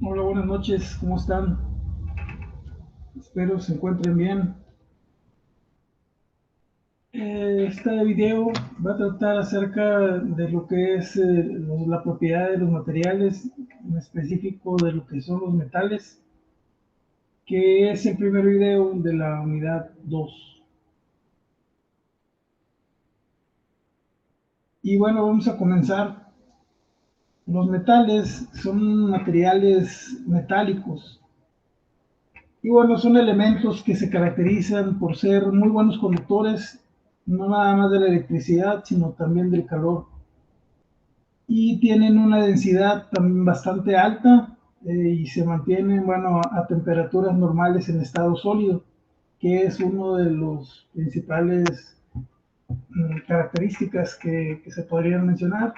Hola, buenas noches, ¿cómo están? Espero se encuentren bien. Este video va a tratar acerca de lo que es la propiedad de los materiales, en específico de lo que son los metales, que es el primer video de la unidad 2. Y bueno, vamos a comenzar. Los metales son materiales metálicos. Y bueno, son elementos que se caracterizan por ser muy buenos conductores, no nada más de la electricidad, sino también del calor. Y tienen una densidad también bastante alta y se mantienen, bueno, a temperaturas normales en estado sólido, que es uno de los principales características que se podrían mencionar.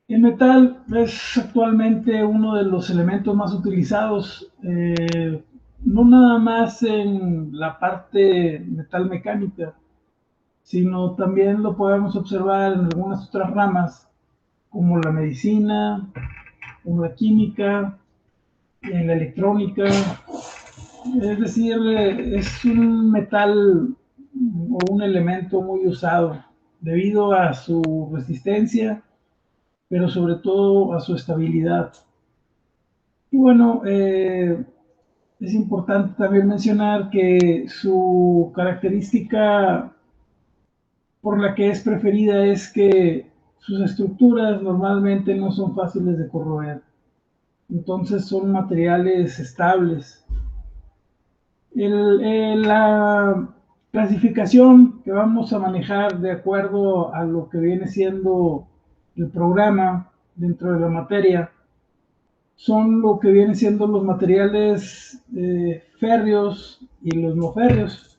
El metal es actualmente uno de los elementos más utilizados, no nada más en la parte metal mecánica, sino también lo podemos observar en algunas otras ramas, como la medicina, como la química, en la electrónica. Es decir, es un metal o un elemento muy usado debido a su resistencia, pero sobre todo a su estabilidad. Y bueno, es importante también mencionar que su característica por la que es preferida es que sus estructuras normalmente no son fáciles de corroer. Entonces son materiales estables. La clasificación que vamos a manejar de acuerdo a lo que viene siendo el programa dentro de la materia son lo que vienen siendo los materiales férreos y los no férreos.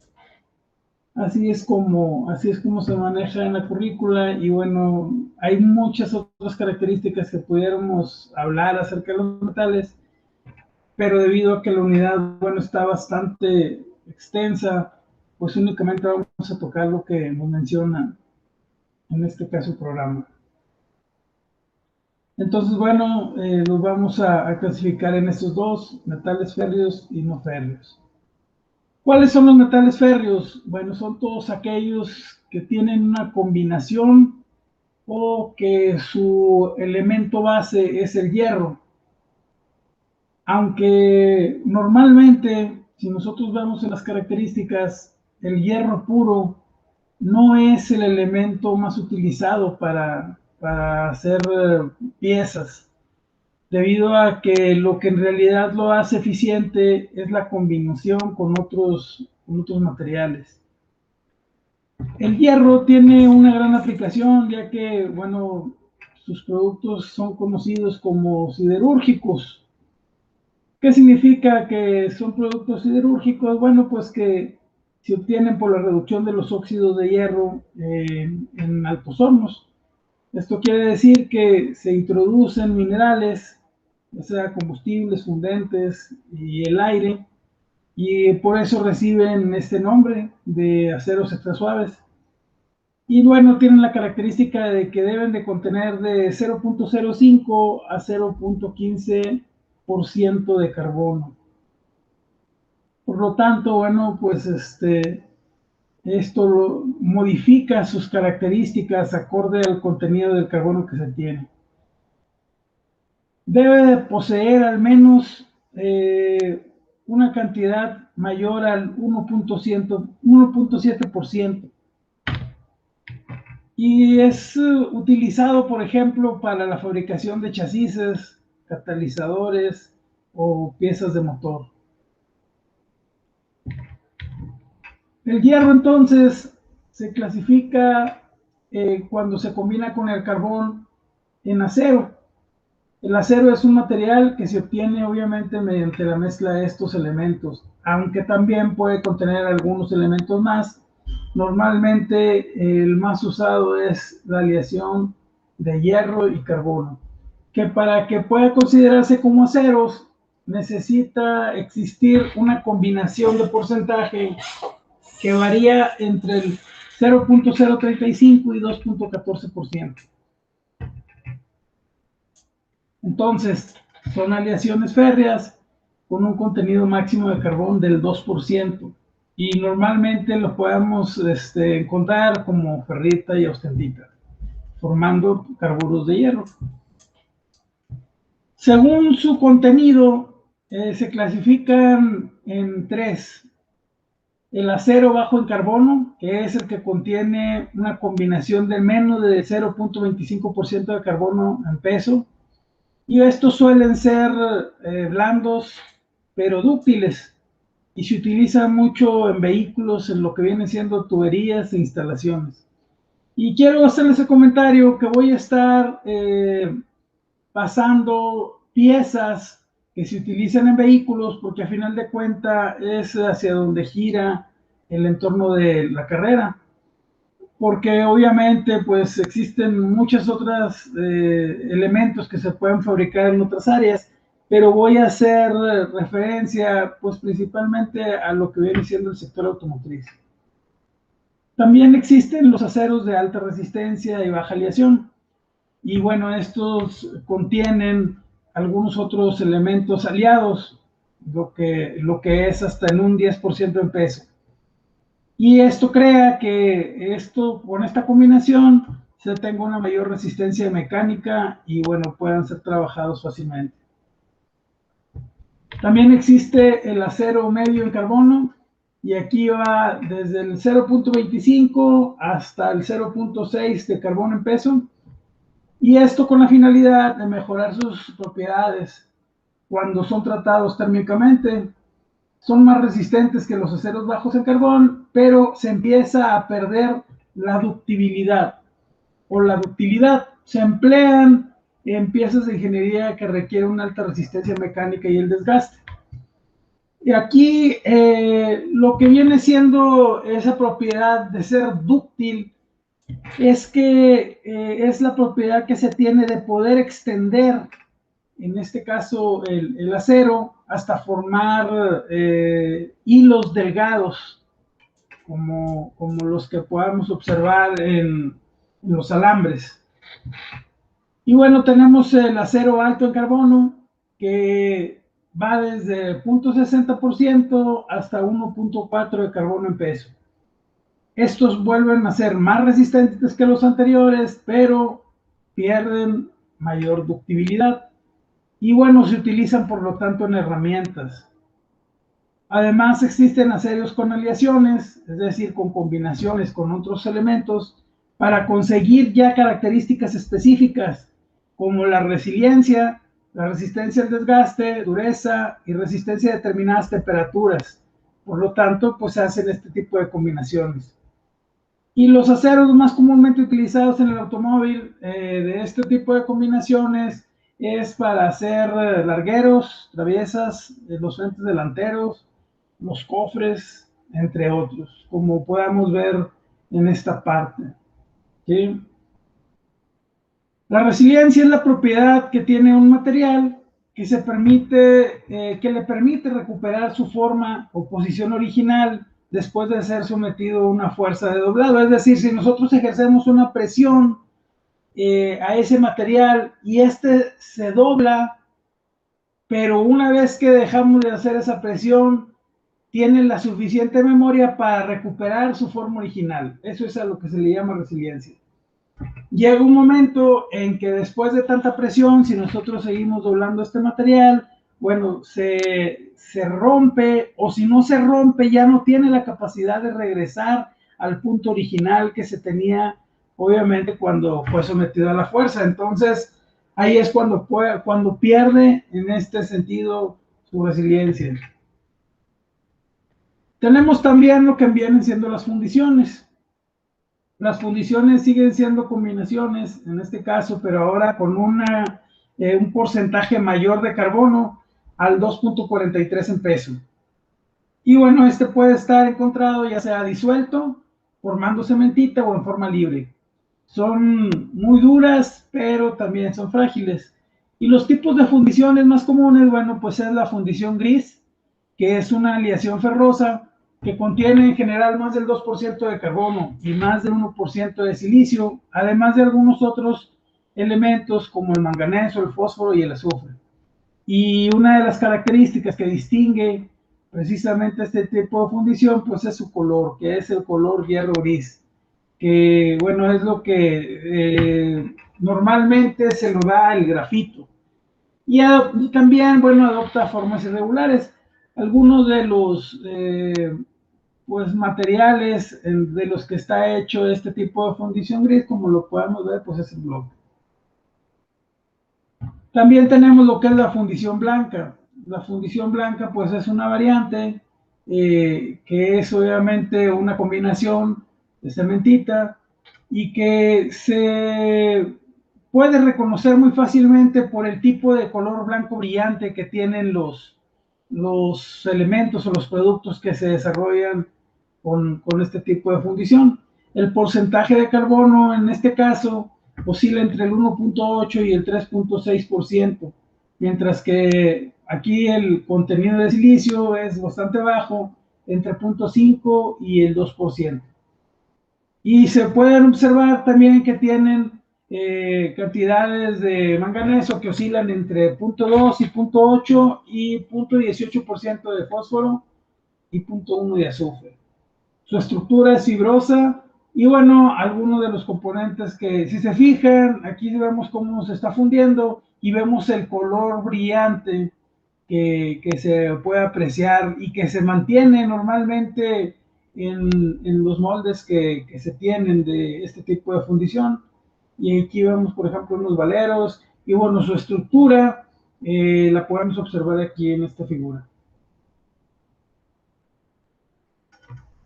Así es como se maneja en la currícula y bueno, hay muchas otras características que pudiéramos hablar acerca de los metales, pero debido a que la unidad, bueno, está bastante extensa, pues únicamente vamos a tocar lo que nos menciona en este caso el programa. Entonces, bueno, los vamos a clasificar en estos dos, metales férreos y no férreos. ¿Cuáles son los metales férreos? Bueno, son todos aquellos que tienen una combinación o que su elemento base es el hierro. Aunque normalmente, si nosotros vemos en las características, el hierro puro no es el elemento más utilizado para hacer piezas, debido a que lo que en realidad lo hace eficiente es la combinación con otros materiales. El hierro tiene una gran aplicación, ya que, bueno, sus productos son conocidos como siderúrgicos. ¿Qué significa que son productos siderúrgicos? Bueno, pues que se obtienen por la reducción de los óxidos de hierro en altos hornos. Esto quiere decir que se introducen minerales, ya sea combustibles, fundentes y el aire, y por eso reciben este nombre de aceros extra suaves. Y bueno, tienen la característica de que deben de contener de 0.05 a 0.15% de carbono. Por lo tanto, bueno, pues esto modifica sus características acorde al contenido del carbono que se tiene. Debe de poseer al menos una cantidad mayor al 1.7%. Y es utilizado, por ejemplo, para la fabricación de chasis, catalizadores o piezas de motor. El hierro entonces se clasifica cuando se combina con el carbón en acero. El acero es un material que se obtiene obviamente mediante la mezcla de estos elementos, aunque también puede contener algunos elementos más. Normalmente el más usado es la aleación de hierro y carbono, que para que pueda considerarse como aceros necesita existir una combinación de porcentaje que varía entre el 0.035 y 2.14%. Entonces, son aleaciones férreas con un contenido máximo de carbón del 2%. Y normalmente lo podemos encontrar como ferrita y austenita, formando carburos de hierro. Según su contenido, se clasifican en tres. El acero bajo en carbono, que es el que contiene una combinación de menos de 0.25% de carbono en peso. Y estos suelen ser blandos, pero dúctiles. Y se utiliza mucho en vehículos, en lo que vienen siendo tuberías e instalaciones. Y quiero hacerles el comentario que voy a estar pasando piezas que se utilizan en vehículos, porque a final de cuentas es hacia donde gira el entorno de la carrera, porque obviamente pues existen muchos otros elementos que se pueden fabricar en otras áreas, pero voy a hacer referencia pues principalmente a lo que viene siendo el sector automotriz. También existen los aceros de alta resistencia y baja aleación. Y bueno, estos contienen algunos otros elementos aliados, lo que es hasta en un 10% en peso. Y esto crea que con esta combinación se tenga una mayor resistencia mecánica y bueno, puedan ser trabajados fácilmente. También existe el acero medio en carbono, y aquí va desde el 0.25 hasta el 0.6 de carbono en peso. Y esto con la finalidad de mejorar sus propiedades cuando son tratados térmicamente. Son más resistentes que los aceros bajos en carbón, pero se empieza a perder la ductibilidad o la ductilidad. Se emplean en piezas de ingeniería que requieren una alta resistencia mecánica y el desgaste. Y aquí lo que viene siendo esa propiedad de ser dúctil es que es la propiedad que se tiene de poder extender, en este caso el acero, hasta formar hilos delgados, como los que podamos observar en los alambres. Y bueno, tenemos el acero alto en carbono, que va desde 0.60% hasta 1.4 de carbono en peso. Estos vuelven a ser más resistentes que los anteriores, pero pierden mayor ductibilidad. Y bueno, se utilizan por lo tanto en herramientas. Además existen aceros con aleaciones, es decir, con combinaciones con otros elementos, para conseguir ya características específicas, como la resiliencia, la resistencia al desgaste, dureza y resistencia a determinadas temperaturas. Por lo tanto, pues se hacen este tipo de combinaciones. Y los aceros más comúnmente utilizados en el automóvil de este tipo de combinaciones es para hacer largueros, traviesas, los frentes delanteros, los cofres, entre otros, como podamos ver en esta parte. ¿Sí? La resiliencia es la propiedad que tiene un material que le permite recuperar su forma o posición original después de ser sometido a una fuerza de doblado. Es decir, si nosotros ejercemos una presión a ese material y este se dobla, pero una vez que dejamos de hacer esa presión, tiene la suficiente memoria para recuperar su forma original. Eso es a lo que se le llama resiliencia. Llega un momento en que después de tanta presión, si nosotros seguimos doblando este material, bueno, se rompe, o si no se rompe, ya no tiene la capacidad de regresar al punto original que se tenía, obviamente, cuando fue sometido a la fuerza. Entonces, ahí es cuando pierde, en este sentido, su resiliencia. Tenemos también lo que vienen siendo las fundiciones. Las fundiciones siguen siendo combinaciones, en este caso, pero ahora con un porcentaje mayor de carbono al 2.43 en peso. Y bueno, este puede estar encontrado ya sea disuelto, formando cementita o en forma libre. Son muy duras, pero también son frágiles. Y los tipos de fundiciones más comunes, bueno, pues es la fundición gris, que es una aleación ferrosa que contiene en general más del 2% de carbono y más del 1% de silicio, además de algunos otros elementos como el manganeso, el fósforo y el azufre. Y una de las características que distingue precisamente este tipo de fundición, pues es su color, que es el color hierro gris, que bueno, es lo que normalmente se lo da el grafito. Y también, bueno, adopta formas irregulares. Algunos de los pues materiales de los que está hecho este tipo de fundición gris, como lo podemos ver, pues es el bloque. También tenemos lo que es la fundición blanca. La fundición blanca, pues es una variante que es obviamente una combinación de cementita y que se puede reconocer muy fácilmente por el tipo de color blanco brillante que tienen los elementos o los productos que se desarrollan con este tipo de fundición. El porcentaje de carbono en este caso oscila entre el 1.8 y el 3.6%, mientras que aquí el contenido de silicio es bastante bajo, entre 0.5 y el 2%. Y se pueden observar también que tienen cantidades de manganeso que oscilan entre 0.2 y 0.8 y 0.18% de fósforo y 0.1 de azufre. Su estructura es fibrosa y bueno, algunos de los componentes que si se fijan, aquí vemos cómo se está fundiendo y vemos el color brillante que se puede apreciar y que se mantiene normalmente en los moldes que se tienen de este tipo de fundición. Y aquí vemos, por ejemplo, unos valeros y bueno, su estructura la podemos observar aquí en esta figura.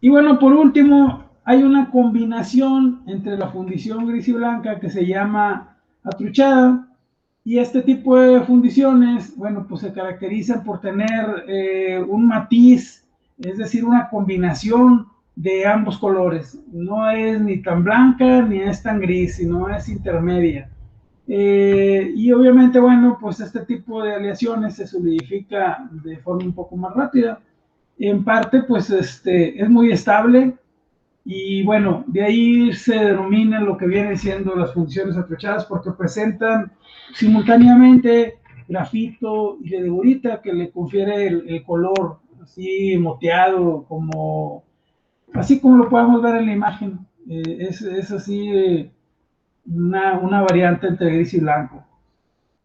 Y bueno, por último, hay una combinación entre la fundición gris y blanca que se llama atruchada. Y este tipo de fundiciones, bueno, pues se caracterizan por tener un matiz, es decir, una combinación de ambos colores. No es ni tan blanca ni es tan gris, sino es intermedia. Y obviamente, bueno, pues este tipo de aleaciones se solidifica de forma un poco más rápida. En parte, pues es muy estable y bueno, de ahí se denominan lo que vienen siendo las fundiciones atruchadas porque presentan simultáneamente grafito y ledegurita que le confiere el color así moteado, como, así como lo podemos ver en la imagen. Es así una variante entre gris y blanco.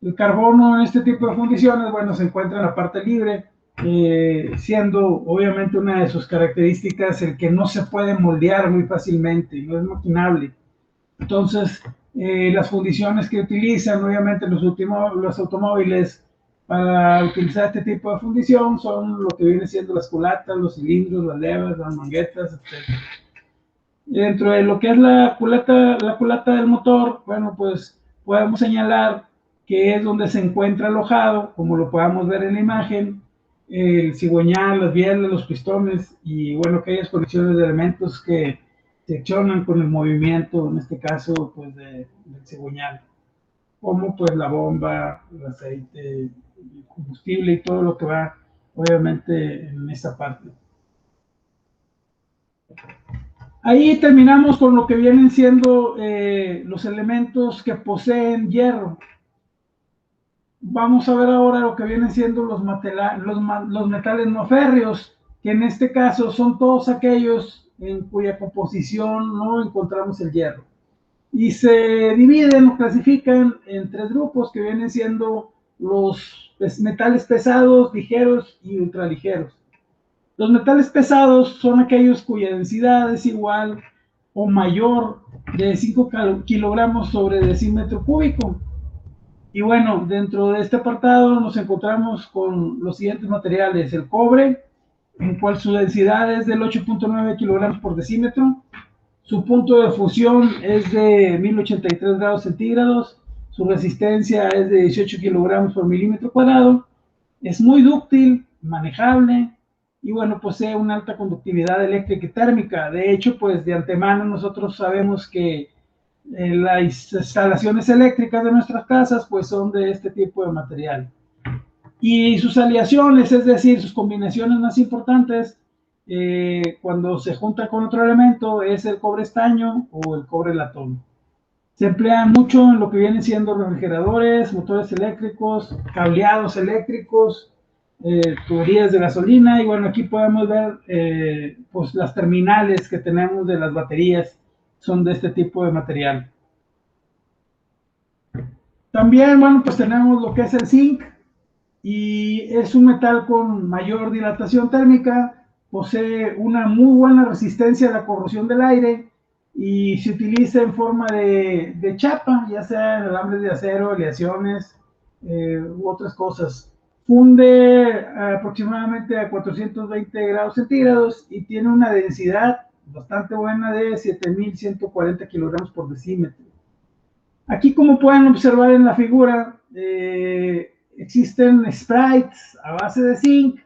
El carbono en este tipo de fundiciones, bueno, se encuentra en la parte libre, siendo obviamente una de sus características el que no se puede moldear muy fácilmente, no es maquinable. Entonces, las fundiciones que utilizan, obviamente, los automóviles para utilizar este tipo de fundición son lo que viene siendo las culatas, los cilindros, las levas, las manguetas, etc. Dentro de lo que es la culata del motor, bueno, pues podemos señalar que es donde se encuentra alojado, como lo podamos ver en la imagen, el cigüeñal, las bielas, los pistones y bueno, aquellas conexiones de elementos que se accionan con el movimiento, en este caso, pues del cigüeñal, como pues la bomba, el aceite, el combustible y todo lo que va, obviamente, en esta parte. Ahí terminamos con lo que vienen siendo los elementos que poseen hierro. Vamos a ver ahora lo que vienen siendo los metales no férreos, que en este caso son todos aquellos en cuya composición no encontramos el hierro. Y se dividen o clasifican en tres grupos que vienen siendo los metales pesados, ligeros y ultraligeros. Los metales pesados son aquellos cuya densidad es igual o mayor de 5 kilogramos sobre decímetro cúbico. Y bueno, dentro de este apartado nos encontramos con los siguientes materiales: el cobre, en cual su densidad es del 8.9 kilogramos por decímetro, su punto de fusión es de 1083 grados centígrados, su resistencia es de 18 kilogramos por milímetro cuadrado, es muy dúctil, manejable y bueno, posee una alta conductividad eléctrica y térmica. De hecho, pues de antemano nosotros sabemos que las instalaciones eléctricas de nuestras casas pues son de este tipo de material. Y sus aleaciones, es decir, sus combinaciones más importantes, cuando se junta con otro elemento, es el cobre estaño o el cobre latón. Se emplea mucho en lo que vienen siendo refrigeradores, motores eléctricos, cableados eléctricos, tuberías de gasolina, y bueno, aquí podemos ver pues las terminales que tenemos de las baterías son de este tipo de material. También, bueno, pues tenemos lo que es el zinc, y es un metal con mayor dilatación térmica, posee una muy buena resistencia a la corrosión del aire y se utiliza en forma de chapa, ya sea en alambres de acero, aleaciones u otras cosas. Funde aproximadamente a 420 grados centígrados y tiene una densidad bastante buena de 7.140 kilogramos por decímetro. Aquí, como pueden observar en la figura, existen sprites a base de zinc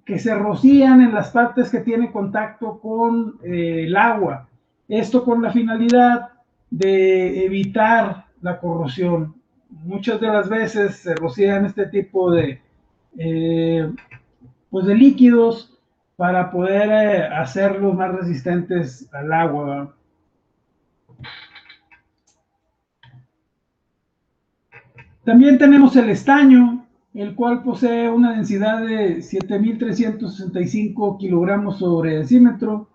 que se rocían en las partes que tienen contacto con el agua. Esto con la finalidad de evitar la corrosión. Muchas de las veces se rocían este tipo pues de líquidos para poder hacerlos más resistentes al agua, ¿verdad? También tenemos el estaño, el cual posee una densidad de 7.365 kilogramos sobre decímetro,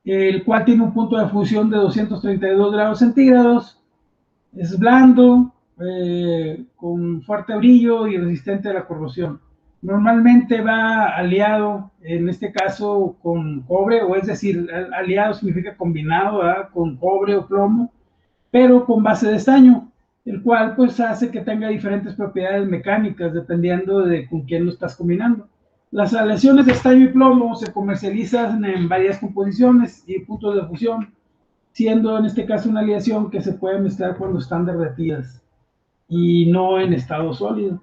el cual tiene un punto de fusión de 232 grados centígrados, es blando, con fuerte brillo y resistente a la corrosión. Normalmente va aliado, en este caso, con cobre, o es decir, aliado significa combinado, ¿verdad?, con cobre o plomo, pero con base de estaño, el cual pues hace que tenga diferentes propiedades mecánicas dependiendo de con quién lo estás combinando. Las aleaciones de estaño y plomo se comercializan en varias composiciones y puntos de fusión, siendo en este caso una aleación que se puede mezclar cuando están derretidas y no en estado sólido.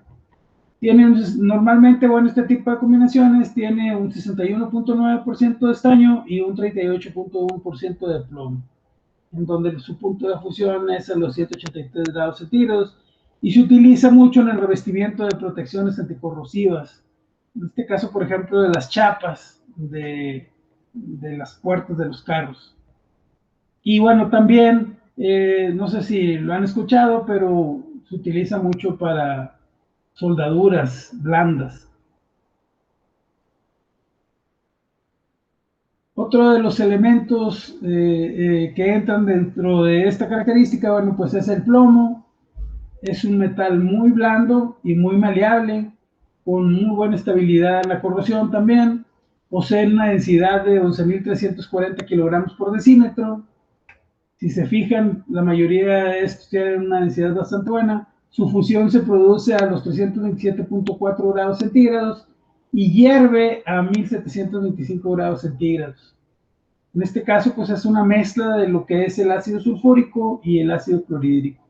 Normalmente, bueno, este tipo de combinaciones tiene un 61.9% de estaño y un 38.1% de plomo, en donde su punto de fusión es a los 783 grados centígrados, y se utiliza mucho en el revestimiento de protecciones anticorrosivas. En este caso, por ejemplo, de las chapas de las puertas de los carros. Y bueno, también, no sé si lo han escuchado, pero se utiliza mucho para soldaduras blandas. Otro de los elementos que entran dentro de esta característica, bueno, pues es el plomo. Es un metal muy blando y muy maleable, con muy buena estabilidad en la corrosión también. Posee una densidad de 11.340 kilogramos por decímetro. Si se fijan, la mayoría de estos tienen una densidad bastante buena. Su fusión se produce a los 327.4 grados centígrados y hierve a 1.725 grados centígrados. En este caso, pues es una mezcla de lo que es el ácido sulfúrico y el ácido clorhídrico.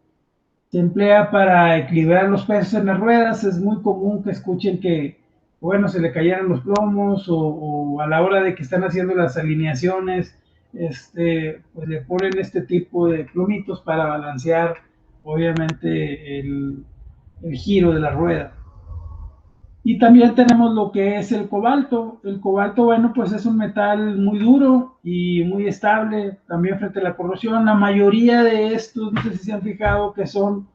Se emplea para equilibrar los pesos en las ruedas. Es muy común que escuchen que, bueno, se le cayeran los plomos, o a la hora de que están haciendo las alineaciones, pues le ponen este tipo de plomitos para balancear, obviamente, el giro de la rueda. Y también tenemos lo que es el cobalto. El cobalto, bueno, pues es un metal muy duro y muy estable también frente a la corrosión. La mayoría de estos, no sé si se han fijado, que son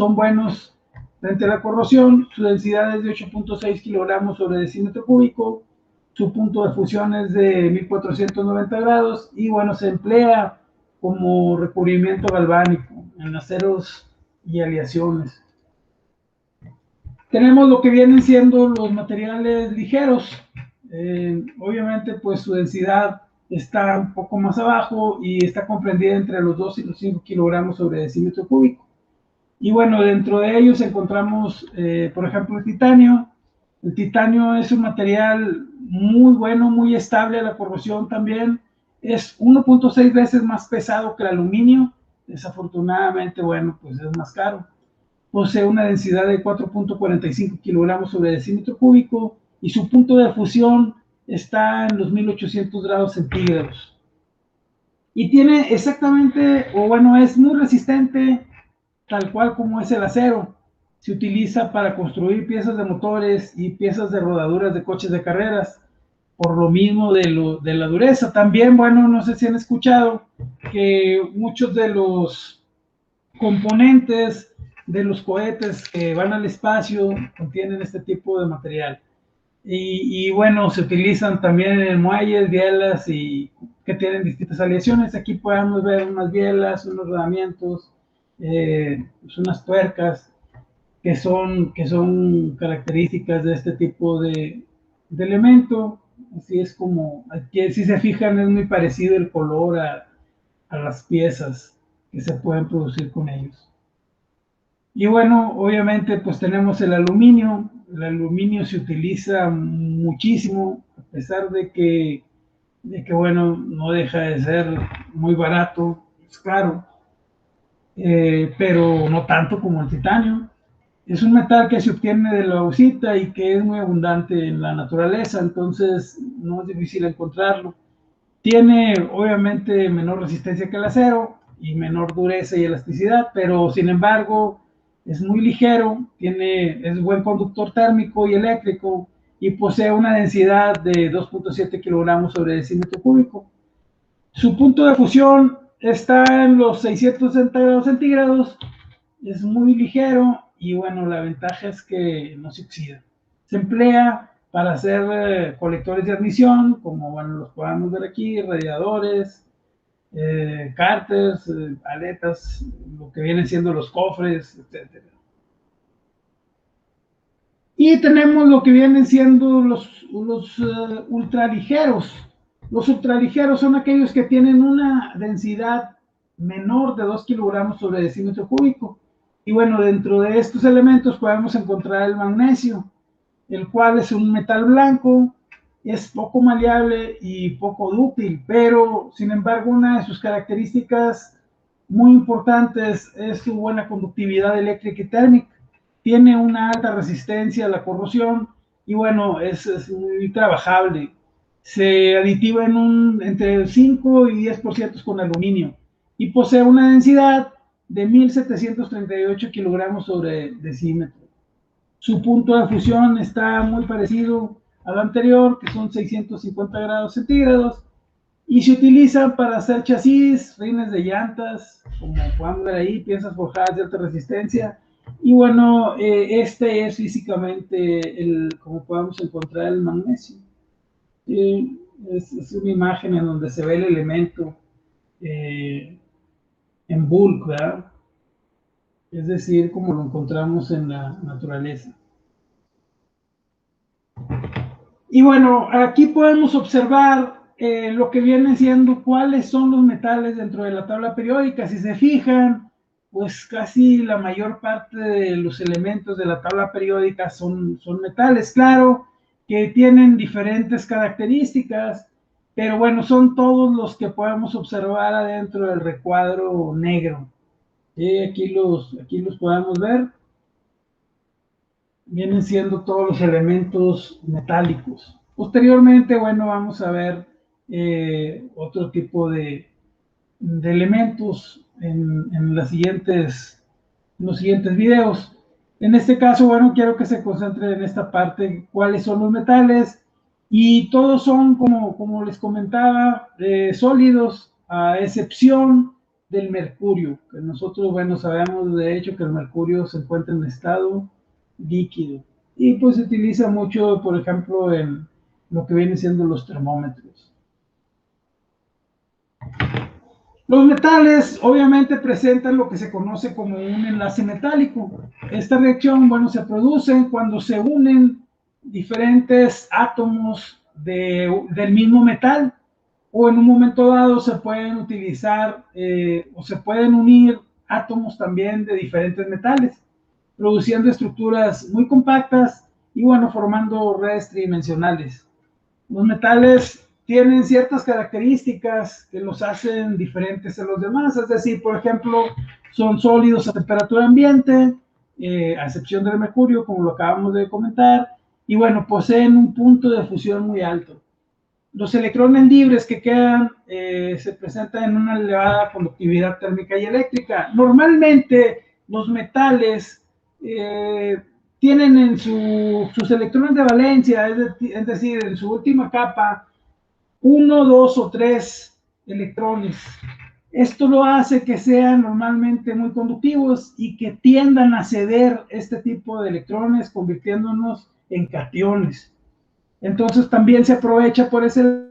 buenos frente a la corrosión. Su densidad es de 8.6 kilogramos sobre decímetro cúbico. Su punto de fusión es de 1.490 grados y bueno, se emplea como recubrimiento galvánico en aceros y aleaciones. Tenemos lo que vienen siendo los materiales ligeros. Obviamente, pues su densidad está un poco más abajo y está comprendida entre los 2 y los 5 kilogramos sobre decímetro cúbico. Y bueno, dentro de ellos encontramos, por ejemplo, el titanio. El titanio es un material muy bueno, muy estable a la corrosión también. Es 1.6 veces más pesado que el aluminio. Desafortunadamente, bueno, pues es más caro. Posee una densidad de 4.45 kilogramos sobre decímetro cúbico y su punto de fusión está en los 1.800 grados centígrados. Y tiene exactamente, o bueno, es muy resistente, tal cual como es el acero. Se utiliza para construir piezas de motores y piezas de rodaduras de coches de carreras, por lo mismo de la dureza. También, bueno, no sé si han escuchado que muchos de los componentes de los cohetes que van al espacio contienen este tipo de material. Y bueno, se utilizan también en muelles, bielas y que tienen distintas aleaciones. Aquí podemos ver unas bielas, unos rodamientos, pues unas tuercas que son características de este tipo de elemento. Así es como, aquí, si se fijan, es muy parecido el color a las piezas que se pueden producir con ellos. Y bueno, obviamente pues tenemos el aluminio. El aluminio se utiliza muchísimo, a pesar de que bueno, no deja de ser muy barato, es caro, pero no tanto como el titanio. Es un metal que se obtiene de la bauxita y que es muy abundante en la naturaleza, entonces no es difícil encontrarlo. Tiene obviamente menor resistencia que el acero y menor dureza y elasticidad, pero sin embargo es muy ligero, es buen conductor térmico y eléctrico y posee una densidad de 2.7 kilogramos sobre decímetro cúbico. Su punto de fusión está en los 660 grados centígrados, es muy ligero y bueno, la ventaja es que no se oxida. Se emplea para hacer colectores de admisión, como bueno, los podemos ver aquí, radiadores, cárteres, aletas, lo que vienen siendo los cofres, etc. Y tenemos lo que vienen siendo los ultraligeros. Los ultraligeros son aquellos que tienen una densidad menor de 2 kilogramos sobre decímetro cúbico. Y bueno, dentro de estos elementos podemos encontrar el magnesio, el cual es un metal blanco, es poco maleable y poco dúctil, pero sin embargo una de sus características muy importantes es su buena conductividad eléctrica y térmica. Tiene una alta resistencia a la corrosión y bueno, es muy trabajable. Se aditiva entre 5 y 10% con aluminio y posee una densidad de 1738 kilogramos sobre decímetro. Su punto de fusión está muy parecido al anterior, que son 650 grados centígrados, y se utilizan para hacer chasis, rines de llantas, como podemos ver ahí, piezas forjadas de alta resistencia. Y bueno, este es físicamente, como podemos encontrar, el magnesio. Es una imagen en donde se ve el elemento en bulk, ¿verdad? Es decir, como lo encontramos en la naturaleza. Y bueno, aquí podemos observar lo que viene siendo cuáles son los metales dentro de la tabla periódica. Si se fijan, pues casi la mayor parte de los elementos de la tabla periódica son metales. Claro que tienen diferentes características, pero bueno, son todos los que podemos observar adentro del recuadro negro. Aquí los podemos ver. Vienen siendo todos los elementos metálicos. Posteriormente, bueno, vamos a ver otro tipo de elementos en los siguientes videos. En este caso, bueno, quiero que se concentren en esta parte, cuáles son los metales, y todos son, como les comentaba, sólidos, a excepción del mercurio, que nosotros, bueno, sabemos de hecho que el mercurio se encuentra en estado líquido, y pues se utiliza mucho, por ejemplo, en lo que vienen siendo los termómetros. Los metales obviamente presentan lo que se conoce como un enlace metálico. Esta reacción, bueno, se produce cuando se unen diferentes átomos del mismo metal, o en un momento dado se pueden utilizar o se pueden unir átomos también de diferentes metales, produciendo estructuras muy compactas y bueno, formando redes tridimensionales. Los metales tienen ciertas características que los hacen diferentes a los demás, es decir, por ejemplo, son sólidos a temperatura ambiente, a excepción del mercurio, como lo acabamos de comentar, y bueno, poseen un punto de fusión muy alto. Los electrones libres que quedan se presentan en una elevada conductividad térmica y eléctrica. Normalmente los metales tienen en sus electrones de valencia, es decir, en su última capa, 1, 2 o 3 electrones. Esto lo hace que sean normalmente muy conductivos y que tiendan a ceder este tipo de electrones, convirtiéndonos en cationes. Entonces también se aprovecha por ese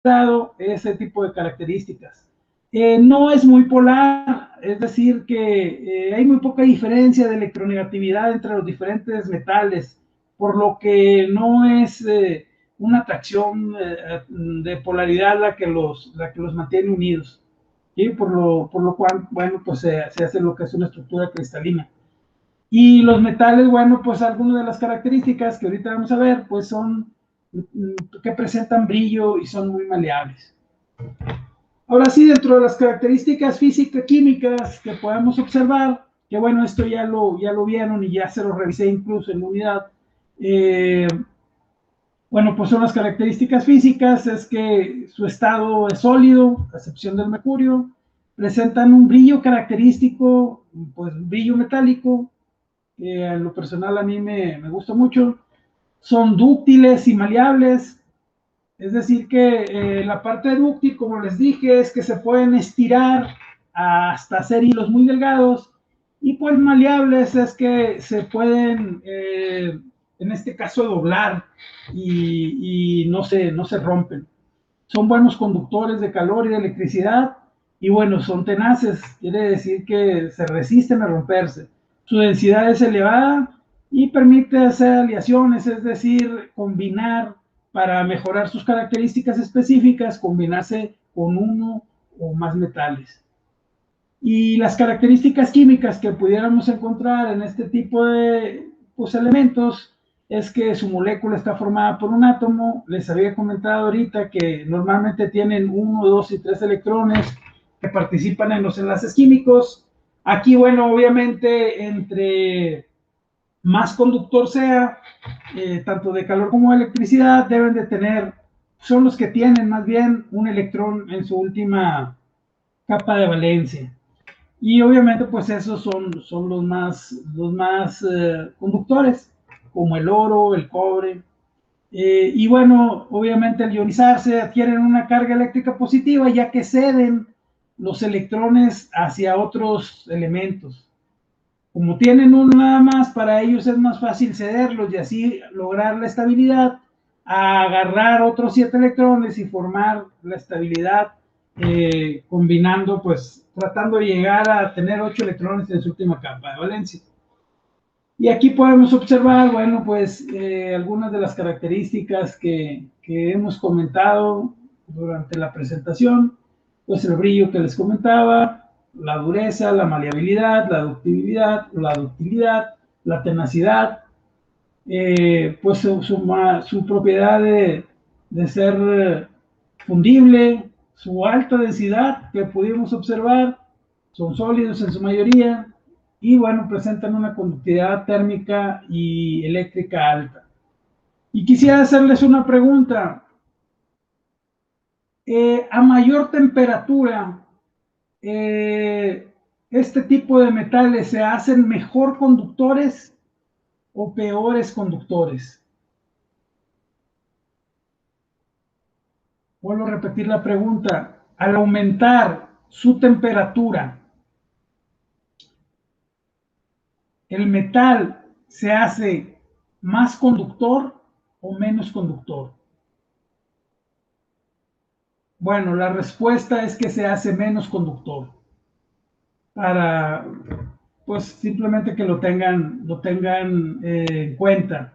lado ese tipo de características. No es muy polar, es decir, que hay muy poca diferencia de electronegatividad entre los diferentes metales, por lo que no es una atracción de polaridad la que los mantiene unidos. ¿Sí? Por lo cual, bueno, pues se hace lo que es una estructura cristalina. Y los metales, bueno, pues algunas de las características que ahorita vamos a ver, pues son que presentan brillo y son muy maleables. Ahora sí, dentro de las características físico-químicas que podemos observar, que bueno, esto ya lo vieron y ya se lo revisé incluso en la unidad, bueno, pues son las características físicas, es que su estado es sólido, a excepción del mercurio, presentan un brillo característico, pues brillo metálico, que en lo personal a mí me gusta mucho, son dúctiles y maleables, es decir que la parte dúctil, como les dije, es que se pueden estirar hasta hacer hilos muy delgados, y pues maleables es que se pueden, en este caso, doblar y no se rompen. Son buenos conductores de calor y de electricidad, y bueno, son tenaces, quiere decir que se resisten a romperse. Su densidad es elevada y permite hacer aleaciones, es decir, combinar para mejorar sus características específicas, combinarse con uno o más metales. Y las características químicas que pudiéramos encontrar en este tipo de pues, elementos es que su molécula está formada por un átomo. Les había comentado ahorita que normalmente tienen 1, 2 y 3 electrones que participan en los enlaces químicos. Aquí, bueno, obviamente, entre más conductor sea, tanto de calor como de electricidad, deben de tener, son los que tienen más bien un electrón en su última capa de valencia. Y obviamente, pues esos son los más conductores, como el oro, el cobre. Y bueno, obviamente al ionizarse adquieren una carga eléctrica positiva, ya que ceden los electrones hacia otros elementos. Como tienen uno nada más, para ellos es más fácil cederlos y así lograr la estabilidad, a agarrar otros 7 electrones y formar la estabilidad, combinando, pues tratando de llegar a tener 8 electrones en su última capa de valencia. Y aquí podemos observar, bueno, pues algunas de las características que hemos comentado durante la presentación, pues el brillo que les comentaba, la dureza, la maleabilidad, la ductilidad, la tenacidad, pues su propiedad de ser fundible, su alta densidad que pudimos observar, son sólidos en su mayoría, y bueno, presentan una conductividad térmica y eléctrica alta. Y quisiera hacerles una pregunta. A mayor temperatura, este tipo de metales se hacen mejor conductores o peores conductores. Vuelvo a repetir la pregunta. Al aumentar su temperatura, ¿el metal se hace más conductor o menos conductor? Bueno, la respuesta es que se hace menos conductor. Para, pues simplemente que lo tengan en cuenta.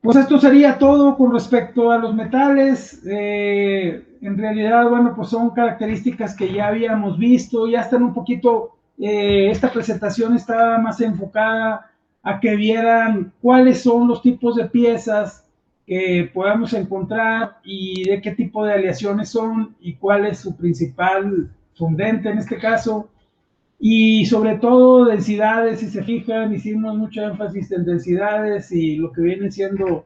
Pues esto sería todo con respecto a los metales. En realidad, bueno, pues son características que ya habíamos visto, ya están un poquito, esta presentación está más enfocada a que vieran cuáles son los tipos de piezas que podamos encontrar y de qué tipo de aleaciones son y cuál es su principal fundente en este caso. Y sobre todo densidades, si se fijan, hicimos mucho énfasis en densidades y lo que viene siendo,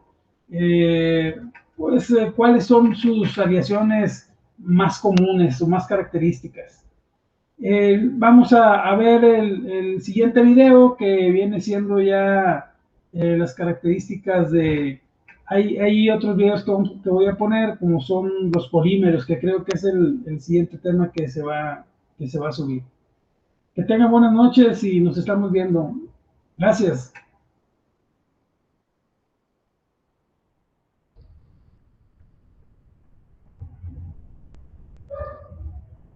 pues, cuáles son sus aleaciones más comunes o más características. Vamos a ver el siguiente video que viene siendo ya las características de Hay otros videos que voy a poner, como son los polímeros, que creo que es el siguiente tema que se va a subir. Que tengan buenas noches y nos estamos viendo. Gracias.